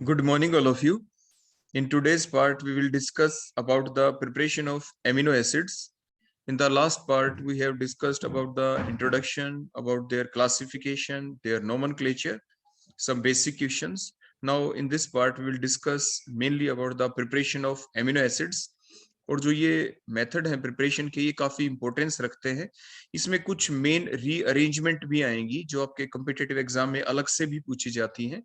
Good morning, all of you. In today's part, we will discuss about the preparation of amino acids. In the last part, we have discussed about the introduction, about their classification, their nomenclature, some basic questions. Now, in this part, we will discuss mainly about the preparation of amino acids. और जो ये method है preparation के, ये काफी importance रखते हैं. इसमें कुछ मेन रीअरेंजमेंट भी आएंगी जो आपके कॉम्पिटिटिव एग्जाम में अलग से भी पूछी जाती हैं.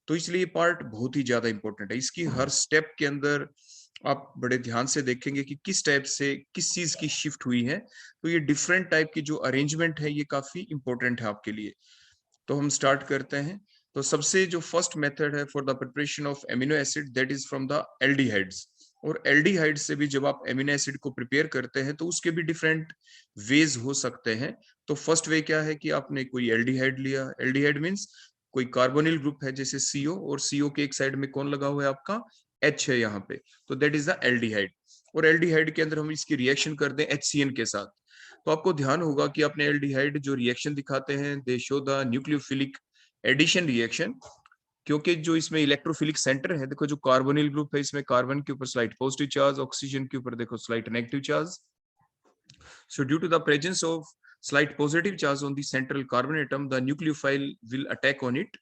तो इसलिए पार्ट बहुत ही ज्यादा इंपॉर्टेंट है. इसकी हर स्टेप के अंदर आप बड़े ध्यान से देखेंगे कि किस टाइप से किस चीज की शिफ्ट हुई है. तो ये डिफरेंट टाइप की जो अरेंजमेंट है ये काफी इंपॉर्टेंट है आपके लिए. तो हम स्टार्ट करते हैं. तो सबसे जो फर्स्ट मेथड है for the preparation of amino acid, that is from the aldehydes. और एल्डिहाइड से भी जब आप एमिनो एसिड को प्रिपेयर करते हैं तो उसके भी डिफरेंट वेज हो सकते हैं. तो फर्स्ट वे क्या है कि आपने कोई एल्डिहाइड लिया. एल्डिहाइड मींस कोई कार्बोनिल ग्रुप है जैसे सीओ, और सीओ के एक साइड में कौन लगा हुआ है आपका, एच है यहाँ पे. तो दैट इज द एल्डिहाइड. और एल्डिहाइड के अंदर हम इसकी रिएक्शन कर दें HCN के साथ. तो आपको ध्यान होगा कि अपने एल्डिहाइड जो रिएक्शन दिखाते हैं, they show the nucleophilic addition reaction. क्योंकि जो इसमें इलेक्ट्रोफिलिक सेंटर है, देखो जो कार्बोनिल ग्रुप है इसमें कार्बन के ऊपर स्लाइट पॉजिटिव चार्ज, ऑक्सीजन के ऊपर देखो slight negative charge. So due to the presence of slight positive charge on the central carbon atom, the nucleophile will attack on it.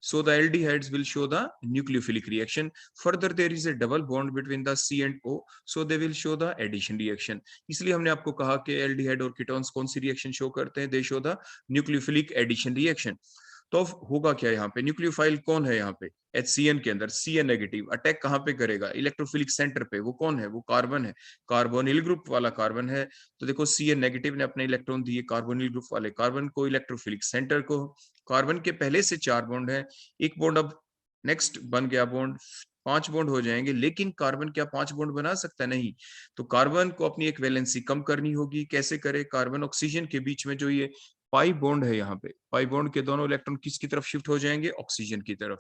So the aldehydes will show the nucleophilic reaction. Further, there is a double bond between the C and O, so they will show the addition reaction. इसलिए हमने आपको कहा कि aldehyde और ketones कौन सी reaction show करते हैं, they show the nucleophilic addition reaction. तो होगा क्या यहाँ पे, न्यूक्लियोफाइल कौन है यहाँ पे, HCN के अंदर CN नेगेटिव अटैक कहाँ पे करेगा, इलेक्ट्रोफिलिक सेंटर पे. वो कौन है, वो कार्बन है, कार्बोनिल ग्रुप वाला कार्बन है. तो देखो CN नेगेटिव ने अपने इलेक्ट्रॉन दिए कार्बोनिल ग्रुप वाले कार्बन को, इलेक्ट्रोफिलिक सेंटर को. कार्बन के पहले से 4 बॉन्ड है, एक बॉन्ड अब नेक्स्ट बन गया बॉन्ड, 5 बॉन्ड हो जाएंगे. लेकिन कार्बन क्या 5 बॉन्ड बना सकता नहीं. तो कार्बन को अपनी एक वैलेंसी कम करनी होगी. कैसे करे, कार्बन ऑक्सीजन के बीच में जो ये पाई बॉन्ड है, यहाँ पे पाई बॉन्ड के दोनों इलेक्ट्रॉन किसकी तरफ शिफ्ट हो जाएंगे, ऑक्सीजन की तरफ.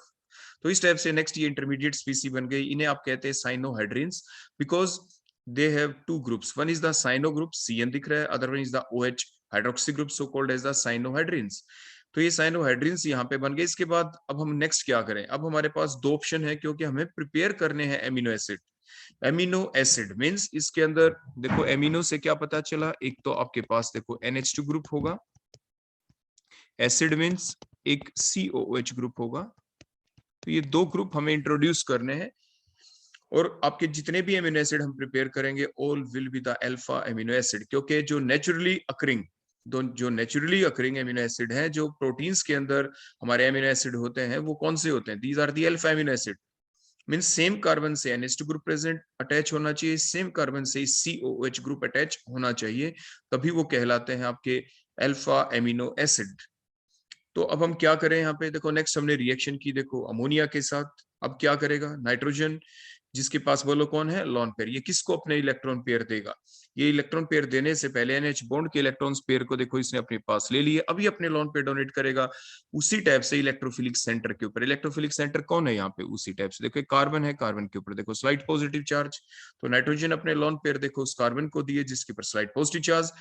तो इस टाइप से नेक्स्ट ये इंटरमीडिएट स्पीसी बन गई. इन्हें आप कहते हैं cyanohydrins, because they have 2 groups. One is the cyano group, CN दिख रहा है, other one is the OH hydroxy group, so called as the cyanohydrins. तो ये साइनोहाइड्रिन्स यहाँ पे बन गए. इसके बाद अब हम नेक्स्ट क्या करें, अब हमारे पास 2 ऑप्शन है क्योंकि हमें प्रिपेयर करने हैं amino acid. Amino acid means इसके अंदर देखो एमिनो से क्या पता चला, एक तो आपके पास देखो NH2 ग्रुप होगा, एसिड मींस एक COOH ग्रुप होगा. तो ये 2 ग्रुप हमें इंट्रोड्यूस करने हैं. और आपके जितने भी एमिनो एसिड हम प्रिपेयर करेंगे all will be the alpha amino acid, क्योंकि जो नेचुरली अकरिंग एमिनो एसिड हैं, जो प्रोटीन्स के अंदर हमारे एमिनो एसिड होते हैं, वो कौन से होते हैं, these are the alpha amino acid. Means same carbon से NH2 ग्रुप प्रेजेंट अटैच होना चाहिए, सेम कार्बन से COOH ग्रुप अटैच होना चाहिए, तभी वो कहलाते हैं आपके अल्फा एमिनो एसिड. तो अब हम क्या करें, यहाँ पे देखो नेक्स्ट हमने रिएक्शन की, देखो अमोनिया के साथ. अब क्या करेगा, नाइट्रोजन जिसके पास बोलो कौन है, लोन पेयर, ये किसको अपने इलेक्ट्रॉन पेयर देगा. ये इलेक्ट्रॉन पेयर देने से पहले NH बॉन्ड के इलेक्ट्रॉन्स पेयर को देखो इसने अपने पास ले लिए, अभी अपने लोन पेयर डोनेट करेगा. उसी टाइप से इलेक्ट्रोफिलिक सेंटर के ऊपर, इलेक्ट्रोफिलिक सेंटर कौन है यहाँ पे, उसी टाइप से देखो कार्बन है, कार्बन के ऊपर देखो स्लाइट पॉजिटिव चार्ज. तो नाइट्रोजन अपने लोन पेयर देखो उस कार्बन को दिए जिसके ऊपर स्लाइट पॉजिटिव चार्ज.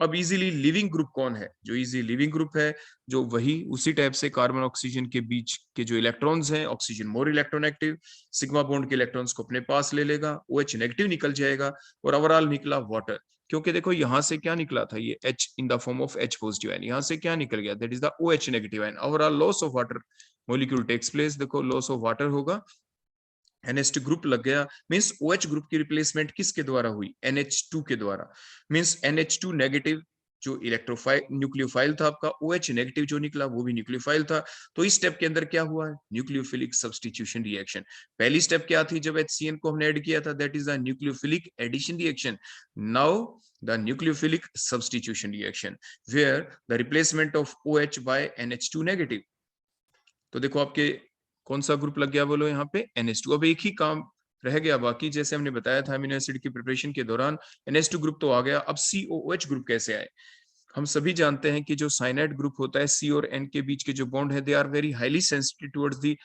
अब इजीली लिविंग ग्रुप कौन है, जो इजी लिविंग ग्रुप है, जो वही उसी टाइप से कार्बन ऑक्सीजन के बीच के जो इलेक्ट्रॉन्स हैं, oxygen more electronegative, sigma bond के इलेक्ट्रॉन्स को अपने पास ले लेगा, OH नेगेटिव निकल जाएगा, और ओवरऑल निकला वाटर. क्योंकि देखो यहां से क्या निकला था, ये H in the form of H positive ion, यहां से क्या निकल गया, that is the OH negative ion. Overall loss of water molecule takes place, देखो लॉस ऑफ वाटर होगा, NH2 ग्रुप लग गया. मींस OH ग्रुप की रिप्लेसमेंट किसके द्वारा हुई, NH2 के द्वारा. मींस NH2 नेगेटिव जो इलेक्ट्रोफाइल न्यूक्लियोफाइल था आपका, OH नेगेटिव जो निकला वो भी न्यूक्लियोफाइल था. तो इस स्टेप के अंदर क्या हुआ, न्यूक्लियोफिलिक सब्स्टिट्यूशन रिएक्शन. पहली स्टेप क्या थी, जब HCN को हमने ऐड किया था, that is the nucleophilic addition reaction. Now the nucleophilic substitution reaction where the replacement of OH by NH2 negative. तो देखो आपके कौन सा ग्रुप लग गया बोलो यहाँ पे, NH2. अब एक ही काम रह गया बाकी, जैसे हमने बताया था अमीनो एसिड की प्रिपरेशन के दौरान NH2 ग्रुप तो आ गया, अब COOH ग्रुप कैसे आए. हम सभी जानते हैं कि जो साइनाइड ग्रुप होता है, C और N के बीच के जो बॉन्ड है, they are very highly sensitive towards the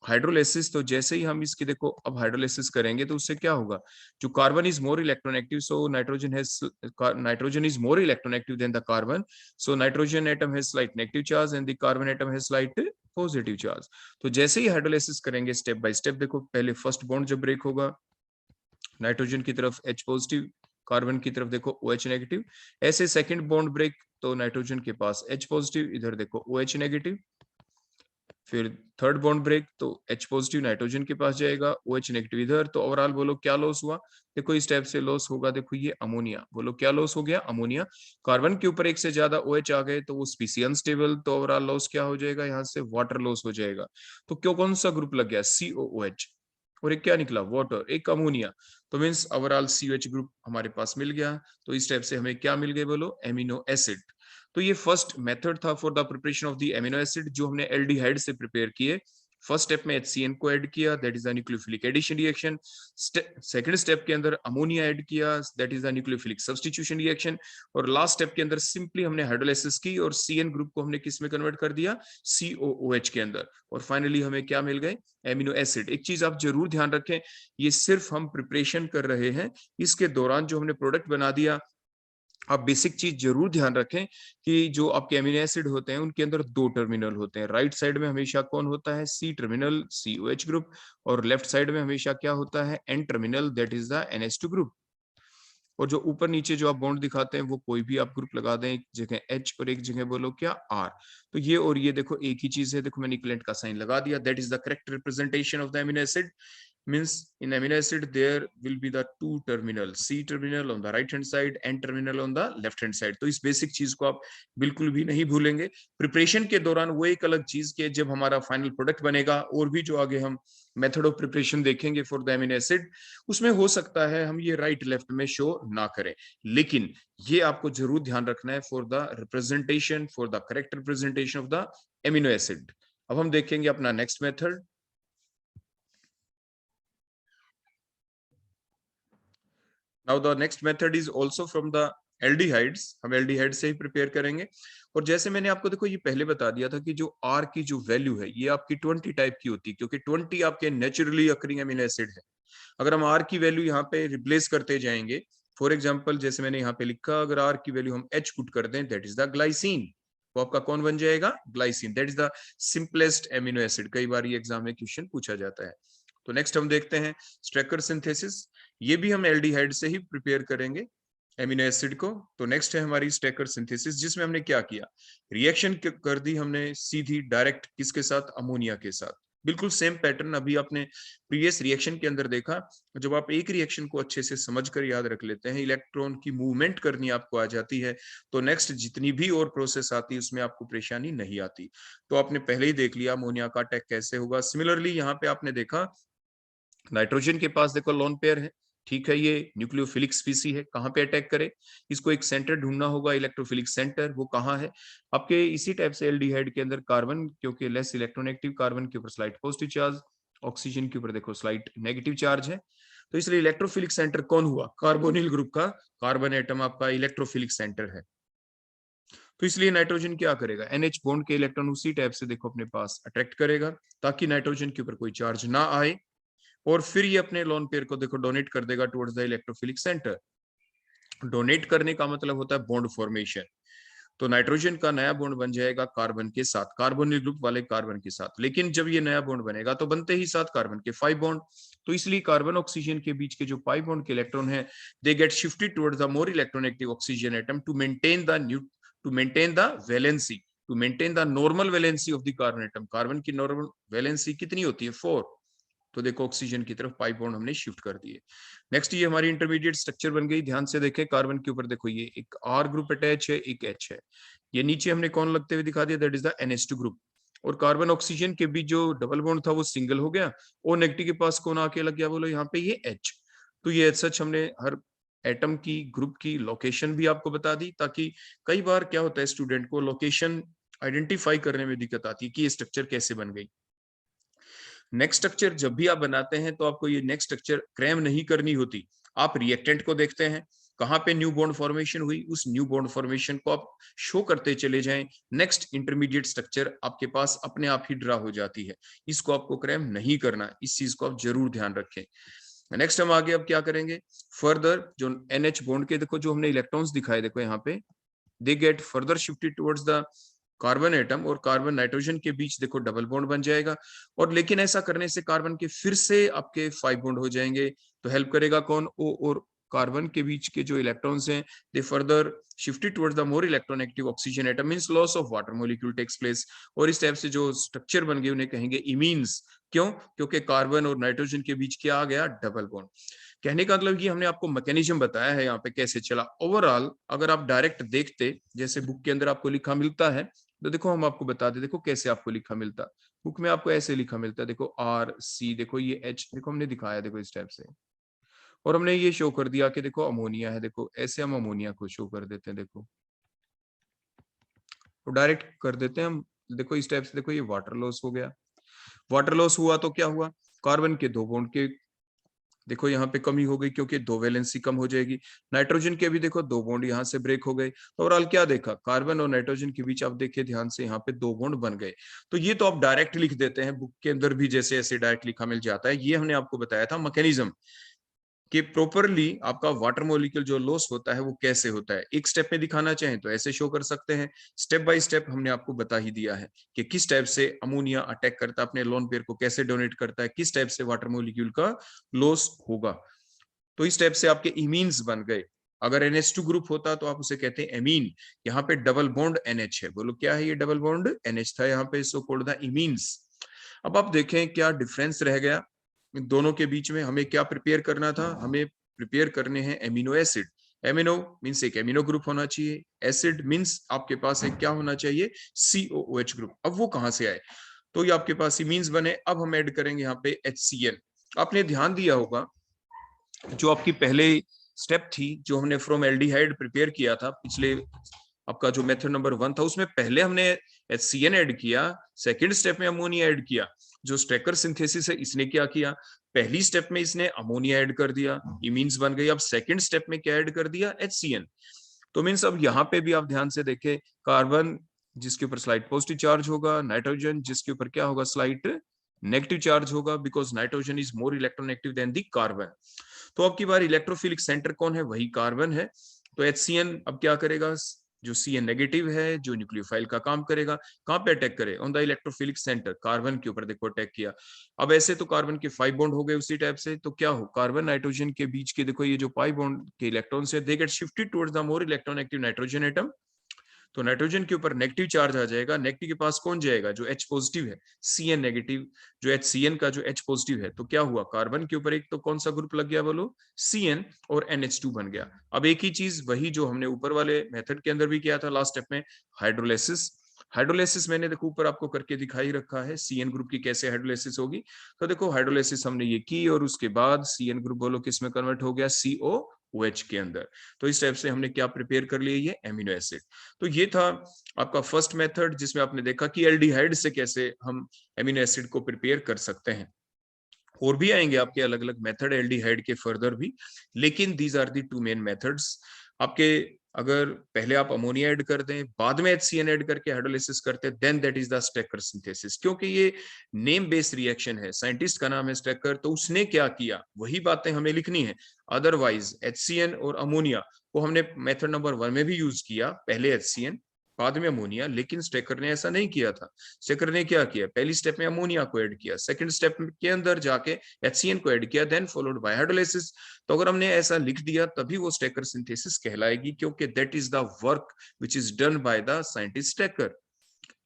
hydrolysis. तो जैसे ही हम इसके देखो अब हाइड्रोलिसिस करेंगे तो उससे क्या होगा, जो carbon is more electronegative, so nitrogen is more electronegative than the carbon, so nitrogen atom has slight negative charge and the carbon atom has slight positive charge. तो जैसे ही हाइड्रोलाइसिस करेंगे स्टेप बाय स्टेप, देखो पहले first bond जब break होगा, nitrogen की तरफ H positive, carbon की तरफ देखो OH नेगेटिव। ऐसे सेकंड बॉन्ड ब्रेक, तो नाइट्रोजन के पास H पॉजिटिव, इधर देखो OH नेगेटिव। फिर थर्ड बॉन्ड ब्रेक, तो H पॉजिटिव नाइट्रोजन के पास जाएगा, OH नेगेटिव इधर। तो ओवरऑल बोलो क्या लॉस हुआ, देखो इस टाइप से लॉस होगा। देखो ये अमोनिया, बोलो क्या लॉस हो गया, अमोनिया। कार्बन के ऊपर एक से ज्यादा OH आ गए तो वो स्पीसी अनस्टेबल, तो ओवरऑल लॉस क्या हो जाएगा, यहाँ से वाटर लॉस हो जाएगा। तो क्यों, कौन सा ग्रुप लग गया, COOH, और एक क्या निकला, वाटर, एक अमोनिया। तो मीन्स ओवरऑल COH ग्रुप हमारे पास मिल गया। तो इस टाइप से हमें क्या मिल गए, बोलो एमिनो एसिड। तो ये फर्स्ट मेथड था for the preparation of the amino acid, जो हमने एल्डिहाइड से प्रिपेयर किए। फर्स्ट स्टेप में HCN को ऐड किया, that is the nucleophilic addition reaction. Second step के अंदर अमोनिया ऐड किया, that is the nucleophilic substitution reaction. और लास्ट स्टेप के अंदर सिंपली हमने हाइड्रोलाइसिस की और CN ग्रुप को हमने किस में कन्वर्ट कर दिया, COOH के अंदर। और फाइनली हमें क्या मिल गए, एमिनो एसिड। एक चीज आप जरूर ध्यान रखें, ये सिर्फ हम प्रिपरेशन कर रहे हैं, इसके दौरान जो हमने प्रोडक्ट बना दिया, आप बेसिक चीज जरूर ध्यान रखें कि जो आपके एमिनो एसिड होते हैं उनके अंदर दो टर्मिनल होते हैं। राइट साइड में हमेशा कौन होता है, C टर्मिनल, COH ग्रुप। और लेफ्ट साइड में हमेशा क्या होता है, N terminal, that is the NH2 group. और जो ऊपर नीचे जो आप बॉन्ड दिखाते हैं वो कोई भी आप ग्रुप लगा दें, एक जगह H और एक जगह बोलो क्या, R। तो ये और ये देखो एक ही चीज है, देखो मैंने इक्विवेलेंट का साइन लगा दिया, that is the correct representation of the amino acid. Means in amino acid there will be the two terminal, C terminal on the right hand side, N terminal on the left hand side। तो इस basic चीज को आप बिल्कुल भी नहीं भूलेंगे preparation के दौरान। वो एक अलग चीज के जब हमारा फाइनल प्रोडक्ट बनेगा, और भी जो आगे हम मेथड ऑफ प्रिपरेशन देखेंगे फॉर द एमिनो एसिड, उसमें हो सकता है हम ये राइट लेफ्ट में शो ना करें, लेकिन ये आपको जरूर ध्यान रखना है for the representation, for the correct representation of the amino acid. अब हम देखेंगे अपना next method. Now the next method is also from the aldehydes, हम एल्डिहाइड से ही प्रिपेयर करेंगे। और जैसे मैंने आपको देखो ये पहले बता दिया था कि जो R की जो वैल्यू है ये आपकी 20 टाइप की होती है, क्योंकि 20 आपके नेचुरली अकरिंग अमीनो एसिड है। अगर हम R की वैल्यू यहाँ पे रिप्लेस करते जाएंगे, फॉर एग्जाम्पल जैसे मैंने यहाँ पे लिखा, अगर R की वैल्यू हम H पुट कर दें, दैट इज द ग्लाइसिन। वो आपका कौन बन जाएगा, glycine, that is the simplest amino acid. कई बार ये एग्जाम में क्वेश्चन पूछा जाता है। तो नेक्स्ट हम देखते हैं स्ट्रेकर सिंथेसिस। ये भी हम एल्डिहाइड से ही प्रिपेयर करेंगे एमिनो एसिड को। तो नेक्स्ट है हमारी स्टेकर सिंथेसिस, जिसमें हमने क्या किया, रिएक्शन कर दी हमने सीधी डायरेक्ट किसके साथ, अमोनिया के साथ। बिल्कुल सेम पैटर्न अभी आपने प्रीवियस रिएक्शन के अंदर देखा। जब आप एक रिएक्शन को अच्छे से समझकर याद रख लेते हैं, इलेक्ट्रॉन की मूवमेंट करनी आपको आ जाती है, तो नेक्स्ट जितनी भी और प्रोसेस आती है उसमें आपको परेशानी नहीं आती। तो आपने पहले ही देख लिया अमोनिया का अटैक कैसे होगा। सिमिलरली यहाँ पे आपने देखा नाइट्रोजन के पास देखो लोन पेयर है, ठीक है, ये न्यूक्लियोफिलिक स्पीसी है, कहाँ पे अटैक करे, इसको एक सेंटर ढूंढना होगा, इलेक्ट्रोफिलिक सेंटर, वो कहाँ है आपके। इसी टाइप से एल्डिहाइड के अंदर कार्बन, क्योंकि लेस इलेक्ट्रोनेगेटिव, कार्बन के ऊपर स्लाइट पॉजिटिव चार्ज, ऑक्सीजन के ऊपर देखो स्लाइट नेगेटिव चार्ज है। तो इसलिए इलेक्ट्रोफिलिक सेंटर कौन हुआ, कार्बोनिल ग्रुप का कार्बन एटम आपका इलेक्ट्रोफिलिक सेंटर है। तो इसलिए नाइट्रोजन क्या करेगा, NH बॉन्ड के इलेक्ट्रॉन उसी टाइप से देखो अपने पास अट्रैक्ट करेगा, ताकि नाइट्रोजन के ऊपर कोई चार्ज ना आए। और फिर ये अपने लोन पेयर को देखो डोनेट कर देगा towards the electrophilic centre. Donate करने का मतलब होता है बॉन्ड फॉर्मेशन। तो नाइट्रोजन का नया बॉन्ड बन जाएगा कार्बन के साथ, कार्बोनिल ग्रुप वाले कार्बन के साथ। लेकिन जब ये नया बॉन्ड बनेगा तो बनते ही साथ कार्बन के 5 बॉन्ड। तो इसलिए कार्बन ऑक्सीजन के बीच के जो पाई बॉन्ड के इलेक्ट्रॉन है, they get shifted towards the more electronegative oxygen atom to maintain the valency, to maintain the normal valency of the carbon atom. Carbon की नॉर्मल वैलेंसी कितनी होती है, 4। तो देखो ऑक्सीजन की तरफ पाई बॉन्ड हमने शिफ्ट कर दिए। नेक्स्ट ये हमारी इंटरमीडिएट स्ट्रक्चर बन गई। ध्यान से देखें, कार्बन के ऊपर देखो ये एक R ग्रुप अटैच है, एक H है। ये नीचे हमने कौन लगते हुए दिखा दिया, that is the NH2 group. और कार्बन ऑक्सीजन के बीच जो डबल बॉन्ड था वो सिंगल हो गया, और नेगेटिव के पास कौन आके लग गया, बोलो यहाँ पे ये H। तो ये सच हमने हर एटम की ग्रुप की लोकेशन भी आपको बता दी, ताकि कई बार क्या होता है स्टूडेंट को लोकेशन आइडेंटिफाई करने में दिक्कत आती है कि ये स्ट्रक्चर कैसे बन गई। नेक्स्ट स्ट्रक्चर जब भी आप बनाते हैं तो आपको ये नेक्स्ट स्ट्रक्चर क्रैम नहीं करनी होती। आप रिएक्टेंट को देखते हैं कहां पे न्यू बॉन्ड फॉर्मेशन हुई, उस न्यू बॉन्ड फॉर्मेशन को आप शो करते चले जाएं। नेक्स्ट इंटरमीडिएट स्ट्रक्चर आपके पास अपने आप ही ड्रा हो जाती है, इसको आपको क्रैम नहीं करना, इस चीज को आप जरूर ध्यान रखें। नेक्स्ट हम आगे अब क्या करेंगे, फर्दर जो NH बॉन्ड के देखो जो हमने इलेक्ट्रॉन्स दिखाए, देखो यहाँ पे they get further shifted towards the carbon atom और कार्बन नाइट्रोजन के बीच देखो डबल बॉन्ड बन जाएगा, और लेकिन ऐसा करने से कार्बन के फिर से आपके 5 बॉन्ड हो जाएंगे। तो हेल्प करेगा कौन? O और कार्बन के बीच के जो इलेक्ट्रॉन्स हैं they further shifted towards the more electronegative oxygen atom, means loss of water molecule takes place, और इस टाइप से जो स्ट्रक्चर बन गए उन्हें कहेंगे इमीन्स। क्यों? क्योंकि कार्बन और नाइट्रोजन के बीच क्या आ गया? Double bond. कहने का मतलब कि हमने आपको मैकेनिज्म बताया है यहाँ पे कैसे चला। ओवरऑल अगर आप डायरेक्ट देखते, जैसे बुक के अंदर आपको लिखा मिलता है, तो देखो हम आपको बता दे, देखो कैसे आपको लिखा मिलता। बुक में आपको ऐसे लिखा मिलता है, देखो आर सी, देखो ये एच, देखो हमने दिखाया देखो इस टाइप से, और हमने ये शो कर दिया कि देखो अमोनिया है, देखो ऐसे हम अमोनिया को शो कर देते हैं, देखो तो डायरेक्ट कर देते हैं हम। देखो इस टाइप से, देखो ये वाटर लॉस हो गया। वाटर लॉस हुआ तो क्या हुआ? कार्बन के 2 बॉन्ड के देखो यहाँ पे कमी हो गई, क्योंकि 2 वैलेंसी कम हो जाएगी। नाइट्रोजन के भी देखो 2 बॉन्ड यहाँ से ब्रेक हो गए। तो ओवरऑल क्या देखा? कार्बन और नाइट्रोजन के बीच आप देखिए ध्यान से, यहाँ पे 2 बॉन्ड बन गए। तो ये तो आप डायरेक्ट लिख देते हैं बुक के अंदर भी, जैसे ऐसे डायरेक्ट लिखा मिल जाता है। ये हमने आपको बताया था मैकेनिज्म कि प्रॉपरली आपका वाटर मॉलिक्यूल जो लॉस होता है वो कैसे होता है। एक स्टेप में दिखाना चाहें तो ऐसे शो कर सकते हैं। स्टेप बाय स्टेप हमने आपको बता ही दिया है कि किस टाइप से अमोनिया अटैक करता है अपने लोन पेयर को, कैसे डोनेट करता है, किस टाइप से वाटर मॉलिक्यूल का लॉस होगा। तो इस टाइप से आपके इमीन्स बन गए। अगर NH2 ग्रुप होता तो आप उसे कहते हैं एमीन। यहाँ पे डबल बॉन्ड NH है, बोलो क्या है? ये डबल बॉन्ड NH था यहाँ पे, सो कॉल्ड द इमीन्स। अब आप देखें क्या डिफरेंस रह गया दोनों के बीच में। हमें क्या प्रिपेयर करना था? हमें प्रिपेयर करने हैं एमिनो एसिड। एमिनो मीन्स एक एमिनो ग्रुप होना चाहिए, एसिड मीन्स आपके पास एक क्या होना चाहिए? COOH group. अब वो कहां से आए? तो ये आपके पास इमीन्स बने। अब हम ऐड करेंगे यहाँ पे HCl। आपने ध्यान दिया होगा जो आपकी पहले स्टेप थी, जो हमने फ्रॉम एल्डिहाइड प्रिपेयर किया था पिछले, आपका जो मेथड नंबर 1 था, उसमें पहले हमने HCN ऐड किया, सेकंड स्टेप में अमोनिया ऐड किया। जो स्ट्रेकर सिंथेसिस है इसने क्या किया? पहली स्टेप में इसने अमोनिया ऐड कर दिया, इमीन्स बन गई। अब सेकंड स्टेप में क्या ऐड कर दिया? HCN। तो मीन्स अब यहाँ पे भी आप ध्यान से देखें, कार्बन जिसके ऊपर स्लाइट पॉजिटिव चार्ज होगा, नाइट्रोजन जिसके ऊपर क्या होगा? स्लाइट नेगेटिव चार्ज होगा, because nitrogen is more electronegative than the carbon. तो अब की बार इलेक्ट्रोफिलिक सेंटर कौन है? वही कार्बन है। तो HCN अब क्या करेगा? जो CN नेगेटिव है, जो न्यूक्लियोफाइल का काम करेगा, कहां पे अटैक करे? On the electrophilic centre, carbon के ऊपर देखो अटैक किया। अब ऐसे तो कार्बन के 5 बॉन्ड हो गए उसी टाइप से, तो क्या हो? कार्बन नाइट्रोजन के बीच के देखो ये जो पाई बॉन्ड के इलेक्ट्रॉन्स है, they get shifted towards the more electronegative nitrogen atom. तो नाइट्रोजन के ऊपर नेगेटिव चार्ज आ जाएगा, नेगेटिव के पास कौन जाएगा? जो H पॉजिटिव है, CN नेगेटिव। जो HCN का जो H पॉजिटिव है, तो क्या हुआ? कार्बन के ऊपर एक तो कौन सा ग्रुप लग गया बोलो? CN, और NH2 बन गया। अब एक ही चीज वही जो हमने ऊपर वाले मेथड के अंदर भी किया था लास्ट स्टेप में, हाइड्रोलाइसिस। हाइड्रोलाइसिस मैंने देखो ऊपर आपको करके दिखाई रखा है, CN ग्रुप की कैसे हाइड्रोलाइसिस होगी। तो देखो हाइड्रोलाइसिस हमने ये की, और उसके बाद CN ग्रुप बोलो किस में कन्वर्ट हो गया? COOH के अंदर। तो इस टाइप से हमने क्या प्रिपेयर कर लिया? ये एमिनो एसिड। तो ये था आपका फर्स्ट मेथड, जिसमें आपने देखा कि एल्डिहाइड से कैसे हम एमिनो एसिड को प्रिपेयर कर सकते हैं। और भी आएंगे आपके अलग अलग मेथड एल्डिहाइड के फर्दर भी, लेकिन these are the 2 main methods आपके। अगर पहले आप अमोनिया ऐड कर दें, बाद में HCN ऐड करके हाइड्रोलाइसिस करते हैं, then that is the Strecker synthesis. क्योंकि ये नेम बेस्ड रिएक्शन है, साइंटिस्ट का नाम है स्टेकर, तो उसने क्या किया वही बातें हमें लिखनी है। अदरवाइज HCN और अमोनिया को हमने मेथड नंबर 1 में भी यूज किया, पहले HCN बाद में अमोनिया, लेकिन स्टेकर ने ऐसा नहीं किया था। स्टेकर ने क्या किया? पहली स्टेप में अमोनिया को ऐड किया, सेकंड स्टेप के अंदर जाके HCN को ऐड किया, देन फॉलोड बाय हाइड्रोलाइसिस। तो अगर हमने ऐसा लिख दिया तभी वो स्टेकर सिंथेसिस कहलाएगी, क्योंकि that is the work which is done by the scientist Strecker.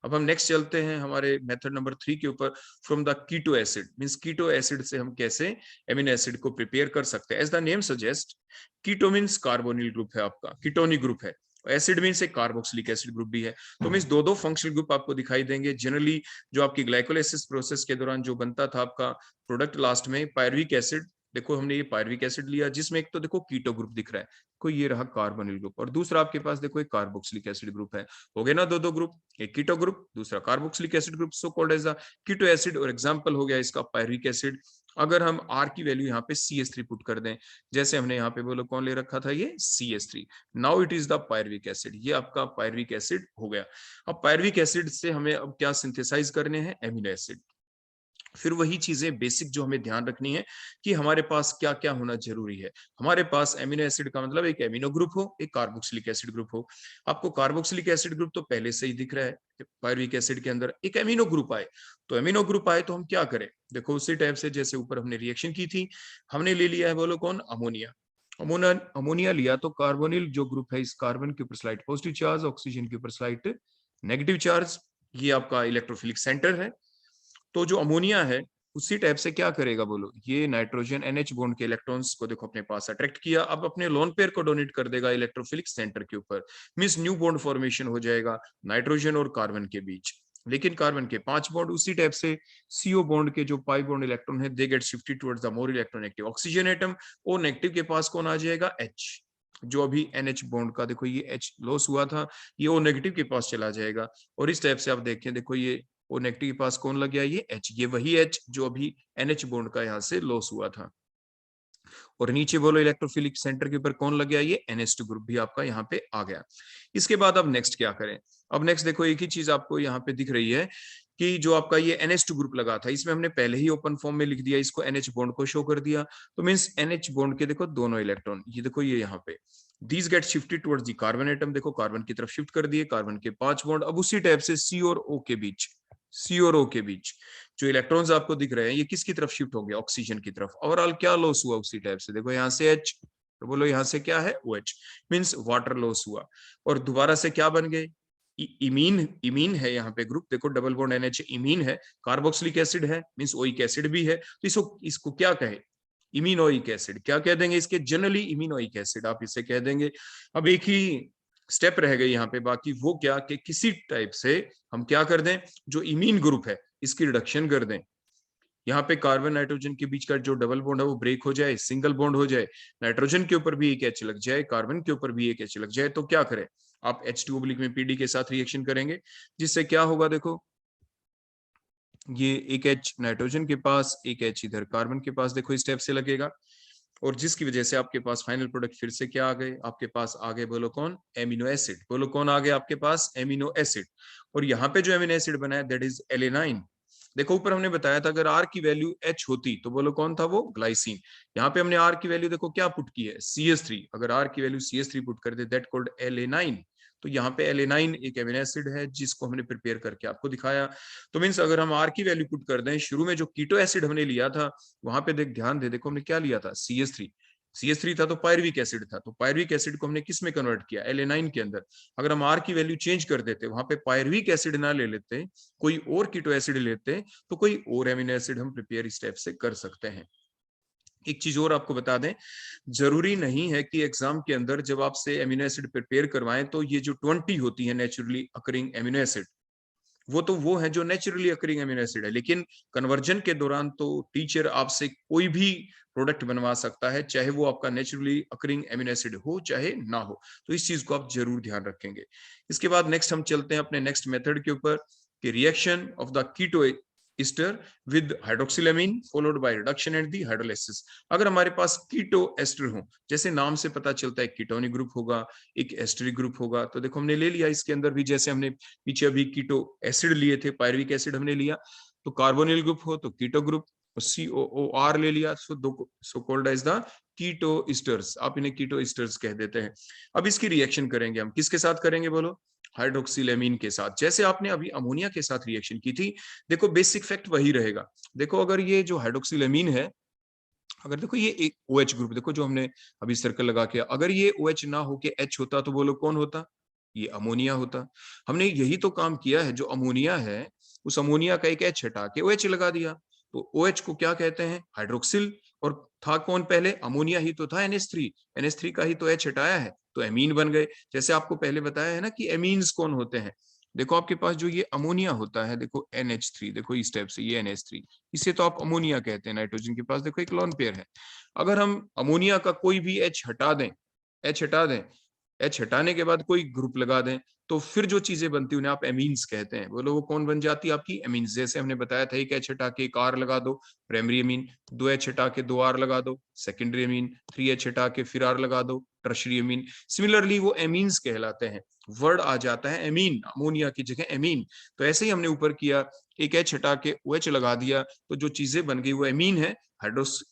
अब हम नेक्स्ट चलते हैं हमारे मेथड नंबर 3 के ऊपर, from the keto acid. Means keto acid से हम कैसे एमिनो एसिड को प्रिपेयर कर सकते हैं। As the name suggest, keto means carbonyl group है आपका, कीटोनिक ग्रुप है। एसिड मींस एक कार्बोक्सिलिक एसिड ग्रुप भी है। तो मींस दो फंक्शनल ग्रुप आपको दिखाई देंगे। जनरली जो आपकी ग्लाइकोलाइसिस प्रोसेस के दौरान जो बनता था आपका प्रोडक्ट लास्ट में, पायरुविक एसिड। देखो हमने ये पायरुविक एसिड लिया, जिसमें एक तो देखो कीटो ग्रुप दिख रहा है, कोई ये रहा कार्बोनिल ग्रुप, और दूसरा आपके पास देखो एक कार्बोक्सिलिक एसिड ग्रुप है। हो गए ना दो ग्रुप, एक कीटो ग्रुप, दूसरा carboxylic acid group, so called as the keto acid. और एग्जांपल हो गया इसका पायरुविक एसिड। अगर हम R की वैल्यू यहाँ पे CH3 पुट कर दें, जैसे हमने यहाँ पे बोलो कौन ले रखा था? ये CH3। Now it is the pyruvic acid. ये आपका पायरुविक एसिड हो गया। अब पायरुविक एसिड से हमें अब क्या सिंथेसाइज करने हैं? Amino acid. फिर वही चीजें बेसिक जो हमें ध्यान रखनी है कि हमारे पास क्या क्या होना जरूरी है। हमारे पास एमिनो एसिड का मतलब एक एमिनो ग्रुप हो, एक कार्बोक्सिलिक एसिड ग्रुप हो। आपको कार्बोक्सिलिक एसिड ग्रुप तो पहले से ही दिख रहा है, पायरुविक एसिड के अंदर एक एमिनो ग्रुप आए। तो एमिनो ग्रुप आए तो हम क्या करें, देखो उसी टाइप से जैसे ऊपर हमने रिएक्शन की थी, हमने ले लिया है बोलो कौन, अमोनिया। अमोनिया अमोनिया लिया तो कार्बोनिल जो ग्रुप है, इस कार्बन के ऊपर स्लाइड पॉजिटिव चार्ज, ऑक्सीजन के ऊपर स्लाइड नेगेटिव चार्ज, ये आपका इलेक्ट्रोफिलिक सेंटर है। तो जो अमोनिया है उसी टाइप से क्या करेगा बोलो, ये नाइट्रोजन NH बॉन्ड के इलेक्ट्रॉन्स को देखो अपने पास अट्रैक्ट किया, अब अपने लोन पेयर को डोनेट कर देगा इलेक्ट्रोफिलिक सेंटर के ऊपर। मींस न्यू बॉन्ड फॉर्मेशन हो जाएगा नाइट्रोजन और कार्बन के बीच। लेकिन कार्बन के 5 बॉन्ड उसी टाइप से CO बॉन्ड के जो पाई बॉन्ड इलेक्ट्रॉन है, they get shifted towards the more electronegative oxygen atom. और नेगेटिव के पास कौन आ जाएगा, H। जो अभी NH बॉन्ड का देखो ये H लॉस हुआ था, ये O नेगेटिव के पास चला जाएगा। और इस टाइप से आप देखें, देखो ये O नेगेटिव के पास कौन लग गया, ये H, ये वही H जो अभी NH बॉन्ड का यहाँ से लॉस हुआ था। और नीचे बोलो इलेक्ट्रोफिलिक सेंटर के ऊपर कौन लग गया, ये NH2 ग्रुप भी आपका यहाँ पे आ गया। इसके बाद अब नेक्स्ट क्या करें, अब नेक्स्ट देखो एक ही चीज आपको यहाँ पे दिख रही है कि जो आपका ये NH2 ग्रुप लगा था, इसमें हमने पहले ही ओपन फॉर्म में लिख दिया, इसको NH बॉन्ड को शो कर दिया। तो मींस NH बॉन्ड के देखो दोनों इलेक्ट्रॉन, ये देखो ये यहाँ पे these get shifted towards the carbon atom, देखो कार्बन की तरफ शिफ्ट कर दिए, कार्बन के 5 बॉन्ड। अब उसी टाइप से C और O के बीच, C और O के बीच जो इलेक्ट्रॉन्स आपको दिख रहे हैं, ये किसकी तरफ शिफ्ट होंगे, ऑक्सीजन की तरफ। ओवरऑल क्या लॉस हुआ उसी टाइप से, देखो यहाँ से H, तो बोलो यहाँ से क्या है, OH, मींस वाटर लॉस हुआ। और दोबारा से क्या बन गए, इमीन, इमीन है यहाँ पे ग्रुप, देखो डबल बॉन्ड NH इमीन है, कार्बोक्सिलिक एसिड है, मींस ओइक एसिड भी है। तो इसको क्या कहे, इमिनोइक एसिड। क्या कह देंगे इसके, जनरली इमिनोइक एसिड आप इसे कह देंगे। अब एक ही स्टेप रह गई यहाँ पे बाकी, वो क्या कि किसी टाइप से हम क्या कर दें, जो इमीन ग्रुप है इसकी रिडक्शन कर दें। यहाँ पे कार्बन नाइट्रोजन के बीच का जो डबल बॉन्ड है वो ब्रेक हो जाए, सिंगल बॉन्ड हो जाए, नाइट्रोजन के ऊपर भी एक H लग जाए, कार्बन के ऊपर भी एक H लग जाए। तो क्या करें, आप H2 ओब्लिक में PD के साथ रिएक्शन करेंगे, जिससे क्या होगा, देखो ये एक H नाइट्रोजन के पास, एक H इधर कार्बन के पास, देखो इस स्टेप से लगेगा। और जिसकी वजह से आपके पास फाइनल प्रोडक्ट फिर से क्या आ गए, आपके पास आ गए बोलो कौन, एमिनो एसिड। बोलो कौन आ गए आपके पास, एमिनो एसिड। और यहाँ पे जो एमिनो एसिड बना है दैट इज एलेनाइन। देखो ऊपर हमने बताया था अगर R की वैल्यू H होती तो बोलो कौन था वो, ग्लाइसिन। यहाँ पे हमने R की वैल्यू देखो क्या पुट की है, CH3। अगर R की वैल्यू CH3 पुट कर दे दैट कॉल्ड एलेनाइन। तो यहाँ पे एलेनाइन एक एमिनो एसिड है जिसको हमने प्रिपेयर करके आपको दिखाया। तो मीन्स अगर हम R की वैल्यू पुट कर दें, शुरू में जो कीटो एसिड हमने लिया था वहां पे ध्यान दे, देखो हमने क्या लिया था, CH3 था तो पायरुविक एसिड था। तो पायरुविक एसिड को हमने किस में कन्वर्ट किया, एलेनाइन के अंदर। अगर हम R की वैल्यू चेंज कर देते, वहां पे पायरुविक एसिड ना ले लेते, कोई और कीटो एसिड लेते, तो कोई और एमिनो एसिड हम प्रिपेयर इस टाइप से कर सकते हैं। एक चीज और आपको बता दें, जरूरी नहीं है कि एग्जाम के अंदर जब आपसे एमिनो एसिड प्रिपेयर करवाएं तो ये जो 20 होती है नेचुरली अकरिंग एमिनो एसिड, वो है जो नेचुरली अकरिंग एमिनो एसिड है। लेकिन कन्वर्जन के दौरान तो टीचर आपसे कोई भी प्रोडक्ट बनवा सकता है, चाहे वो आपका नेचुरली अकरिंग एमिनो एसिड हो चाहे ना हो। तो इस चीज को आप जरूर ध्यान रखेंगे। इसके बाद नेक्स्ट हम चलते हैं अपने नेक्स्ट मेथड के ऊपर, कि reaction of the keto ester with hydroxylamine followed by reduction and the hydrolysis. अगर हमारे पास कीटो एस्टर हो, जैसे नाम से पता चलता है कीटोनिक ग्रुप होगा, एक एस्टरिक ग्रुप होगा। तो देखो हमने ले लिया इसके अंदर भी, जैसे हमने पीछे अभी कीटो एसिड लिए थे, पायरुविक एसिड हमने लिया, तो कार्बोनिल ग्रुप हो तो कीटो ग्रुप, COOR ले लिया, so called as the keto esters. आप इन्हें कीटो ईस्टर्स कह देते हैं। अब इसकी रिएक्शन करेंगे हम, किसके साथ करेंगे बोलो, हाइड्रोक्सिलेमीन के साथ, जैसे आपने अभी अमोनिया के साथ रिएक्शन की थी। देखो बेसिक फैक्ट वही रहेगा। देखो अगर ये जो हाइड्रोक्सिलेमीन है, अगर देखो ये एक OH ग्रुप, देखो जो हमने अभी सर्कल लगा के, अगर ये OH ना होके H होता तो बोलो कौन होता, ये अमोनिया होता। हमने यही तो काम किया है, जो अमोनिया है उस अमोनिया का एक H हटा के OH लगा दिया। तो OH को क्या कहते हैं, हाइड्रोक्सिल। और था कौन पहले, अमोनिया ही तो था, NH3 का ही तो H हटाया है, तो एमीन बन गए। जैसे आपको पहले बताया है ना कि एमीन्स कौन होते हैं, देखो आपके पास जो ये अमोनिया होता है, देखो NH3, देखो इस टाइप से ये NH3, इसे तो आप अमोनिया कहते हैं। नाइट्रोजन के पास देखो एक लोन पेयर है। अगर हम अमोनिया का कोई भी H हटा दें, H हटा दें, H हटाने के बाद कोई ग्रुप लगा दें, तो फिर जो चीजें बनती है उन्हें आप एमीन्स कहते हैं। बोलो वो कौन बन जाती है आपकी एमीन्स। जैसे हमने बताया था एक एच हटा के एक आर लगा दो प्राइमरी एमीन, 2 एच हटा के 2 आर लगा दो सेकेंडरी एमीन, 3 एच हटा के फिर आर लगा दो टर्शरी एमीन। सिमिलरली वो एमीन्स कहलाते हैं। वर्ड आ जाता है एमीन, अमोनिया की जगह एमीन। तो ऐसे ही हमने ऊपर किया, एक एच हटा के ओ एच लगा दिया, तो जो चीजें बन गई वो एमीन है, हाइड्रोक्स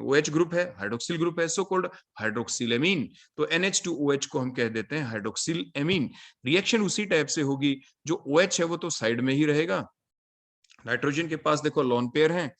OH ग्रुप है, हाइड्रोक्सिल ग्रुप है, सो कॉल्ड हाइड्रोक्सिल एमीन। तो NH2OH को हम कह देते हैं हाइड्रोक्सिल एमीन। रिएक्शन उसी टाइप से होगी, जो OH है वो तो साइड में ही रहेगा, नाइट्रोजन के पास देखो लोन पेयर है,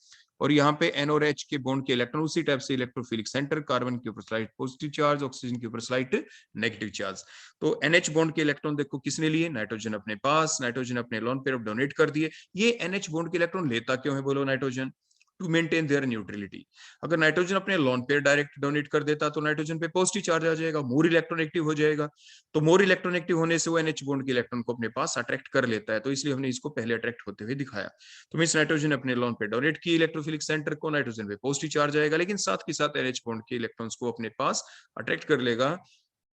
और यहाँ पे N और H के बॉन्ड के इलेक्ट्रॉन उसी टाइप से इलेक्ट्रोफिलिक सेंटर, कार्बन के ऊपर स्लाइट पॉजिटिव चार्ज, ऑक्सीजन के ऊपर स्लाइट नेगेटिव चार्ज। तो NH बॉन्ड के इलेक्ट्रॉन देखो किसने लिए, नाइट्रोजन अपने पास, नाइट्रोजन अपने लोन पेयर डोनेट कर दिए। ये NH बॉन्ड के इलेक्ट्रॉन लेता क्यों है बोलो nitrogen, to maintain their neutrality. अगर नाइट्रोजन अपने लोन पेयर डायरेक्ट डोनेट कर देता तो नाइट्रोजन पे पॉजिटिव चार्ज आ जाएगा, मोर इलेक्ट्रॉन हो जाएगा। तो मोर इलेक्ट्रॉन होने से वो NH बॉन्ड के इलेक्ट्रॉन को अपने पास अट्रैक्ट कर लेता है, तो इसलिए हमने इसको पहले अट्रैक्ट होते हुए दिखाया। तो मींस नाइट्रोजन अपने लोन पे डोनेट की इलेक्ट्रोफिलिक सेंटर को, नाइट्रोजन पे पॉजिटिव चार्ज आएगा, लेकिन साथ के साथ NH बॉन्ड के इलेक्ट्रॉन्स को अपने पास अट्रैक्ट कर लेगा,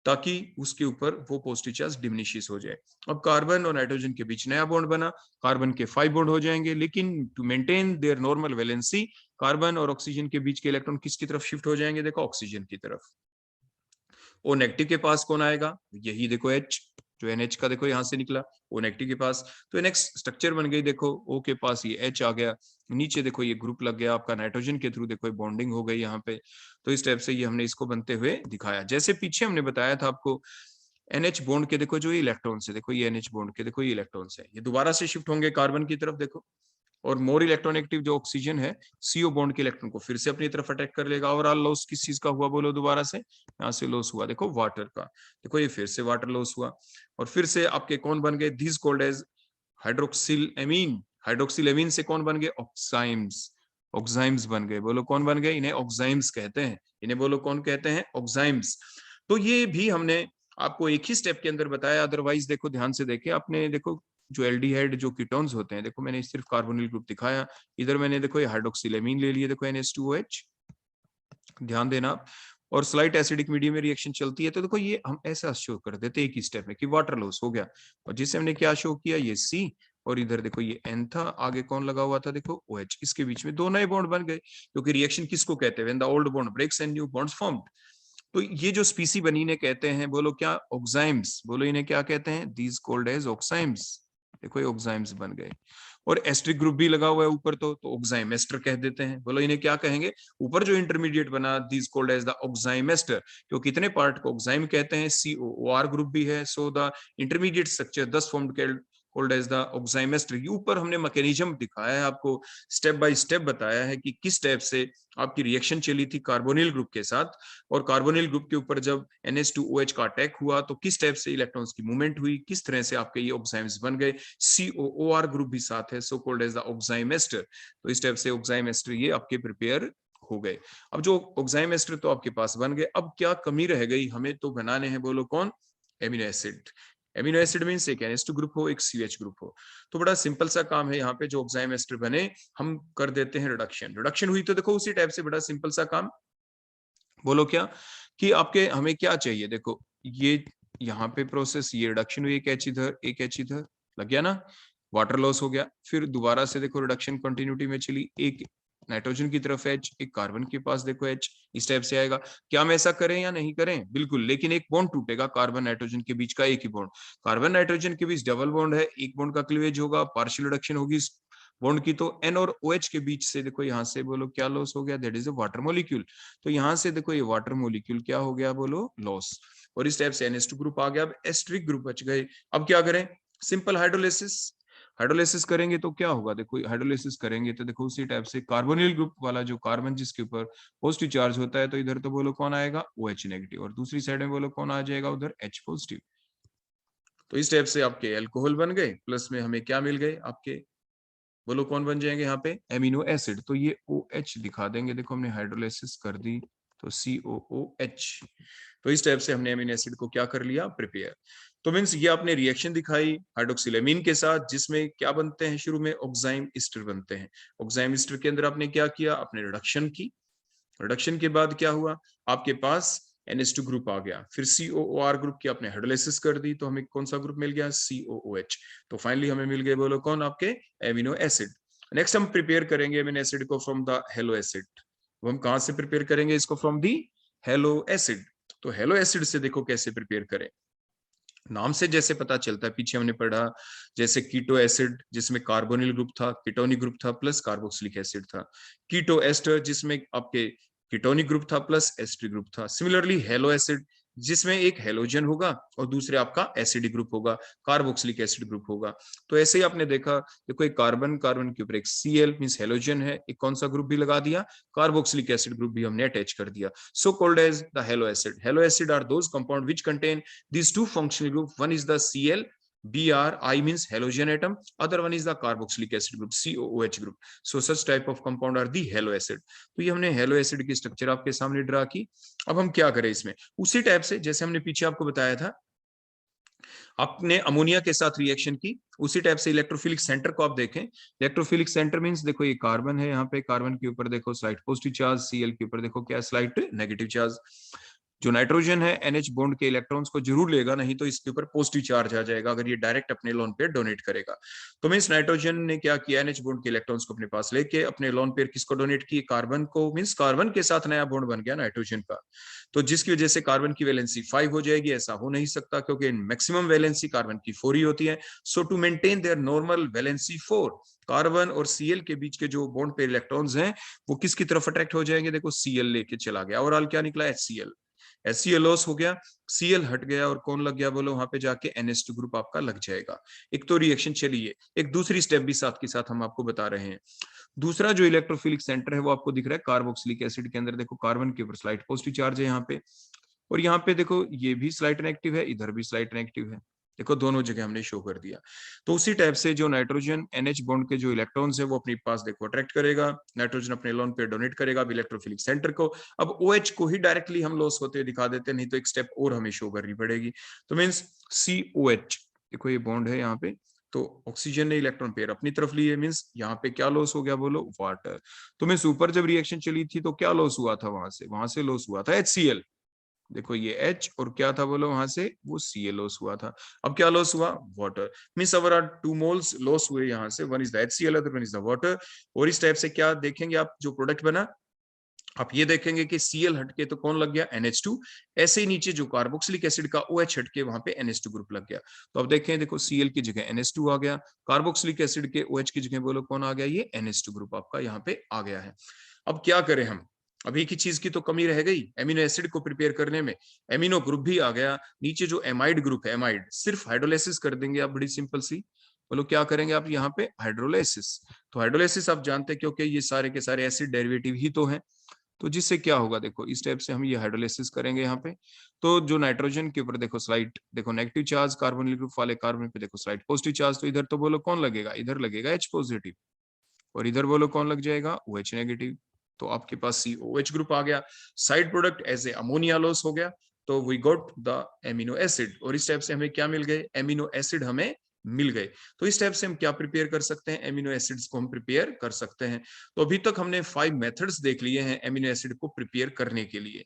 ताकि उसके ऊपर वो पॉजिटिव चार्ज डिमिनिश हो जाए। अब कार्बन और नाइट्रोजन के बीच नया बॉन्ड बना, कार्बन के 5 बॉन्ड हो जाएंगे, लेकिन to maintain their normal valency carbon और ऑक्सीजन के बीच के इलेक्ट्रॉन किसकी तरफ शिफ्ट हो जाएंगे, देखो ऑक्सीजन की तरफ। ओ नेगेटिव के पास कौन आएगा, यही देखो H, जो NH का देखो यहां से निकला, ओ नेगेटिव के पास। तो नेक्स्ट स्ट्रक्चर बन गई, देखो O के पास ये H आ गया, नीचे देखो ये ग्रुप लग गया आपका नाइट्रोजन के थ्रू, देखो ये बॉन्डिंग हो गई यहाँ पे। तो इस टाइप से ये हमने इसको बनते हुए दिखाया। जैसे पीछे हमने बताया था आपको, NH बॉन्ड के देखो जो ये इलेक्ट्रॉन्स है, देखो ये NH बॉन्ड के देखो ये इलेक्ट्रॉन्स है, ये दोबारा से शिफ्ट होंगे कार्बन की तरफ देखो, और मोर इलेक्ट्रोनेगेटिव जो ऑक्सीजन है CO बॉन्ड के इलेक्ट्रॉन को फिर से अपनी तरफ अटैक कर लेगा। ओवरऑल लॉस किस चीज का हुआ बोलो दोबारा से, यहाँ से लॉस हुआ देखो वाटर का, देखो ये फिर से वाटर लॉस हुआ, और फिर से आपके कौन बन गए, this called as hydroxyl amine. Hydroxyl amine से कौन बन गए, ऑक्साइम्स, ऑक्साइम्स बन गए। बोलो कौन बन गए, इन्हें ऑक्साइम्स कहते हैं, इन्हें बोलो कौन कहते हैं, ऑक्साइम्स। तो ये भी हमने आपको एक ही स्टेप के अंदर बताया, अदरवाइज देखो ध्यान से देखे आपने, देखो जो एल्डिहाइड जो कीटोन्स होते हैं, देखो मैंने सिर्फ कार्बोनिल ग्रुप दिखाया, इधर मैंने देखो ये हाइड्रोक्सिलेमीन ले लिए, देखो NH2OH, ध्यान देना। और स्लाइट एसिडिक मीडियम में रिएक्शन चलती है, तो देखो ये हम ऐसा शो कर देते एक ही स्टेप में कि वाटर लॉस हो गया, और जिससे हमने क्या शो किया, ये C, और इधर देखो ये N था, आगे कौन लगा हुआ था, देखो OH, इसके बीच में दो नए बॉन्ड बन गए, क्योंकि रिएक्शन किसको कहते हैं, when the old bond breaks and new bonds formed. तो ये जो स्पीसी बनी इन्हें कहते हैं, बोलो क्या, ऑक्साइम्स। बोलो इन्हें क्या कहते हैं, दीज कॉल्ड एज ऑक्साइम्स। देखो ये ऑक्साइम्स बन गए, और एस्ट्रिक ग्रुप भी लगा हुआ है ऊपर, तो ऑक्साइम एस्टर कह देते हैं। बोलो इन्हें क्या कहेंगे, ऊपर जो इंटरमीडिएट बना, these called as the oxime ester, क्योंकि कितने पार्ट को ऑक्साइम कहते हैं, COOR ग्रुप भी है, so the intermediate structure 10 formed called as the oxime ester. ऊपर हमने मैकेनिज्म दिखाया है आपको, स्टेप बाय स्टेप बताया है कि किस टाइप से आपकी रिएक्शन चली थी कार्बोनिल ग्रुप के साथ, और कार्बोनिल ग्रुप के ऊपर जब NH2OH का अटैक हुआ तो किस टाइप से इलेक्ट्रॉन्स की मूवमेंट हुई, किस तरह से आपके ये ऑक्साइम्स बन गए। COOR ग्रुप भी साथ है, so called as the oxime ester. तो इस टाइप से ऑक्साइम एस्टर ये आपके प्रिपेयर हो गए। अब जो ऑक्साइम एस्टर तो आपके पास बन गए, अब क्या कमी रह गई, हमें तो बनाने हैं, बोलो कौन, amino acid. Amino acid means एक NH2 ग्रुप हो, एक CH ग्रुप हो। तो बड़ा सिंपल सा काम है, यहाँ पे जो ऑक्साइम एस्टर बने हम कर देते हैं रिडक्शन। रिडक्शन हुई तो देखो उसी टाइप से बड़ा सिंपल सा काम, बोलो क्या, कि आपके हमें क्या चाहिए, देखो ये यहाँ पे प्रोसेस, ये रिडक्शन हुई, एक H इधर एक H इधर, लग गया ना, वाटर लॉस हो गया। फिर दोबारा से देखो रिडक्शन कंटिन्यूटी में चली, एक नाइट्रोजन की तरफ H, एक कार्बन के पास देखो H, इस टाइप से आएगा। क्या हम ऐसा करें या नहीं करें, बिल्कुल, लेकिन एक बॉन्ड टूटेगा कार्बन नाइट्रोजन के बीच का, एक ही बॉन्ड, कार्बन नाइट्रोजन के बीच डबल बॉन्ड है, एक बॉन्ड का क्लीवेज होगा, पार्शियल रिडक्शन होगी बॉन्ड की, तो N और OH के बीच से देखो यहाँ से बोलो क्या लॉस हो गया, that is a water molecule. तो यहाँ से देखो ये वाटर मॉलिक्यूल क्या हो गया, बोलो लॉस, और इस टाइप से NH2 ग्रुप आ गया। अब एस्ट्रिक ग्रुप बच गए, अब क्या करें, सिंपल हाइड्रोलिसिस। हाइड्रोलिसिस करेंगे तो क्या होगा, देखो हाइड्रोलिसिस करेंगे तो देखो उसी टाइप से कार्बोनिल ग्रुप वाला जो कार्बन जिसके ऊपर पॉजिटिव चार्ज होता है, तो इधर तो बोलो कौन आएगा, OH नेगेटिव, और दूसरी साइड में बोलो कौन आ जाएगा, उधर H पॉजिटिव। तो इस टाइप से आपके एल्कोहल बन गए, प्लस में हमें क्या मिल गए आपके, बोलो कौन बन जाएंगे यहाँ पे, एमिनो एसिड। तो ये OH दिखा देंगे, देखो हमने हाइड्रोलिसिस कर दी तो COOH। तो इस टाइप से हमने एमिनो एसिड को क्या कर लिया, प्रिपेयर। तो मींस ये आपने रिएक्शन दिखाई हाइड्रोक्सिलेमीन के साथ, जिसमें क्या बनते हैं, शुरू में ऑक्साइम ईस्टर बनते हैं। ऑक्साइम ईस्टर के अंदर आपने क्या किया, आपने रिडक्शन की, रिडक्शन के बाद क्या हुआ, आपके पास NH2 ग्रुप आ गया। फिर COOR ग्रुप की आपने हाइड्रोलाइसिस कर दी तो हमें कौन सा ग्रुप मिल गया, COOH। तो फाइनली हमें मिल गए बोलो कौन, आपके एमिनो एसिड। नेक्स्ट हम प्रिपेयर करेंगे एमिनो एसिड को फ्रॉम द हेलो एसिड। हम कहां से प्रिपेयर करेंगे इसको, फ्रॉम दी हेलो एसिड। तो हेलो एसिड से देखो कैसे प्रिपेयर करें। नाम से जैसे पता चलता है, पीछे हमने पढ़ा जैसे कीटो एसिड जिसमें कार्बोनिल ग्रुप था, कीटोनिक ग्रुप था प्लस कार्बोक्सिलिक एसिड था। कीटो एस्टर जिसमें आपके कीटोनिक ग्रुप था प्लस एस्टरिक ग्रुप था। सिमिलरली हेलो एसिड जिसमें एक हेलोजन होगा और दूसरे आपका एसिडिक ग्रुप होगा, कार्बोक्सिलिक एसिड ग्रुप होगा। तो ऐसे ही आपने देखा, देखो एक कार्बन, कार्बन के ऊपर एक Cl मींस हेलोजन है, एक कौन सा ग्रुप भी लगा दिया, कार्बोक्सिलिक एसिड ग्रुप भी हमने अटैच कर दिया, so called as the halo acid. Halo acid are those compound which contain these two functional group, one is the Cl, Br, means halogen atom, other one is the carboxylic acid group, COOH group. So such type of compound are the halo acid. तो ये हमने hello acid की structure आपके सामने draw की। अब हम क्या करें इसमें, उसी टाइप से जैसे हमने पीछे आपको बताया था, आपने अमोनिया के साथ रिएक्शन की, उसी टाइप से इलेक्ट्रोफिलिक सेंटर को आप देखें। इलेक्ट्रोफिलिक सेंटर मींस देखो ये कार्बन है, यहाँ पे कार्बन के ऊपर देखो स्लाइट पॉजिटिव चार्ज, Cl के ऊपर देखो क्या स्लाइट नेगेटिव चार्ज। जो नाइट्रोजन है NH बॉन्ड के इलेक्ट्रॉन्स को जरूर लेगा, नहीं तो इसके ऊपर पॉजिटिव चार्ज आ जाएगा अगर ये डायरेक्ट अपने लोन पेयर डोनेट करेगा। तो मींस नाइट्रोजन ने क्या किया, NH बॉन्ड के इलेक्ट्रॉन्स को अपने पास लेके अपने लोन पेयर किसको डोनेट की, कार्बन को। मींस कार्बन के साथ नया बॉन्ड बन गया नाइट्रोजन का, तो जिसकी वजह से कार्बन की वैलेंसी 5 हो जाएगी। ऐसा हो नहीं सकता क्योंकि मैक्सिमम वैलेंसी कार्बन की 4 ही होती है। So to maintain their normal valency 4, carbon और Cl के बीच के जो बॉन्ड पेयर इलेक्ट्रॉन्स हैं वो किसकी तरफ अट्रैक्ट हो जाएंगे, देखो Cl लेके चला गया। ओवरऑल क्या निकला, HCl। HCl लॉस हो गया, Cl हट गया और कौन लग गया बोलो, वहां पे जाके NH2 ग्रुप आपका लग जाएगा। एक तो रिएक्शन चलिए, एक दूसरी स्टेप भी साथ के साथ हम आपको बता रहे हैं। दूसरा जो इलेक्ट्रोफिलिक सेंटर है वो आपको दिख रहा है कार्बोक्सिलिक एसिड के अंदर। देखो कार्बन के ऊपर स्लाइट पॉजिटिव चार्ज है यहाँ पे, और यहाँ पे देखो ये भी स्लाइट नेगेटिव है, इधर भी स्लाइट नेगेटिव है। देखो दोनों जगह हमने शो कर दिया। तो उसी टाइप से जो नाइट्रोजन NH बॉन्ड के जो इलेक्ट्रॉन्स है वो अपने पास देखो अट्रैक्ट करेगा, नाइट्रोजन अपने लोन पे डोनेट करेगा अब इलेक्ट्रोफिलिक सेंटर को। अब OH को ही डायरेक्टली हम लॉस होते दिखा देते, नहीं तो एक स्टेप और हमें शो करनी पड़ेगी। तो मीन्स COH, देखो ये बॉन्ड है यहाँ पे, तो ऑक्सीजन ने इलेक्ट्रॉन पेयर अपनी तरफ लिए, मींस यहाँ पे क्या लॉस हो गया बोलो, वाटर। तो मींस ऊपर जब रिएक्शन चली थी तो क्या लॉस हुआ था, वहां से लॉस हुआ था HCl। देखो ये H और क्या था बोलो, वहां से वो Cl लॉस हुआ था। अब क्या लॉस हुआ, water. Means our are 2 moles loss हुए यहाँ से, one is the HCl, other one is the water. और इस टाइप से क्या देखेंगे आप, जो प्रोडक्ट बना आप ये देखेंगे कि Cl हटके तो कौन लग गया, NH2। ऐसे ही नीचे जो कार्बोक्सिलिक एसिड का OH हटके वहां पे NH2 ग्रुप लग गया। तो अब देखें, देखो Cl की जगह NH2 आ गया, कार्बोक्सिलिक एसिड के OH की जगह बोलो कौन आ गया, ये NH2 ग्रुप आपका यहाँ पे आ गया है। अब क्या करें हम, अब एक ही चीज की तो कमी रह गई एमिनो एसिड को प्रिपेयर करने में। एमिनो ग्रुप भी आ गया, नीचे जो एमाइड ग्रुप है, एमाइड सिर्फ हाइड्रोलाइसिस कर देंगे आप, बड़ी सिंपल सी। बोलो क्या करेंगे आप यहाँ पे, हाइड्रोलाइसिस। तो हाइड्रोलाइसिस आप जानते हैं क्योंकि ये सारे के सारे एसिड डेरिवेटिव ही तो हैं। तो जिससे क्या होगा, देखो इस टाइप से हम ये हाइड्रोलाइसिस करेंगे यहाँ पे। तो जो नाइट्रोजन के ऊपर देखो स्लाइट, देखो नेगेटिव चार्ज, कार्बोनिल ग्रुप वाले कार्बन पे देखो स्लाइट पॉजिटिव चार्ज। तो इधर तो बोलो कौन लगेगा, इधर लगेगा H पॉजिटिव, और इधर बोलो कौन लग जाएगा, OH नेगेटिव। तो आपके पास COH ग्रुप आ गया, side product as a ammonia loss हो गया। तो we got the amino acid, और इस टाइप से हमें क्या मिल गए, एमिनो एसिड हमें मिल गए। तो इस टाइप से हम क्या प्रिपेयर कर सकते हैं, एमिनो एसिड्स को हम प्रिपेयर कर सकते हैं। तो अभी तक हमने 5 मेथड्स देख लिए हैं एमिनो एसिड को प्रिपेयर करने के लिए।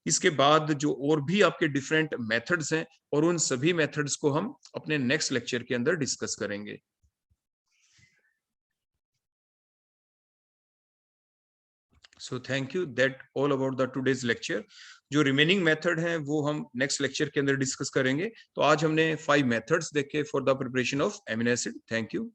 इसके बाद जो और भी आपके डिफरेंट मेथड्स हैं, और उन सभी मेथड्स को हम अपने नेक्स्ट लेक्चर के अंदर डिस्कस करेंगे। So thank you, that all about the today's lecture. जो रिमेनिंग मेथड हैं वो हम नेक्स्ट लेक्चर के अंदर डिस्कस करेंगे। तो आज हमने 5 मेथड्स देखे for the preparation of amino acid. Thank you.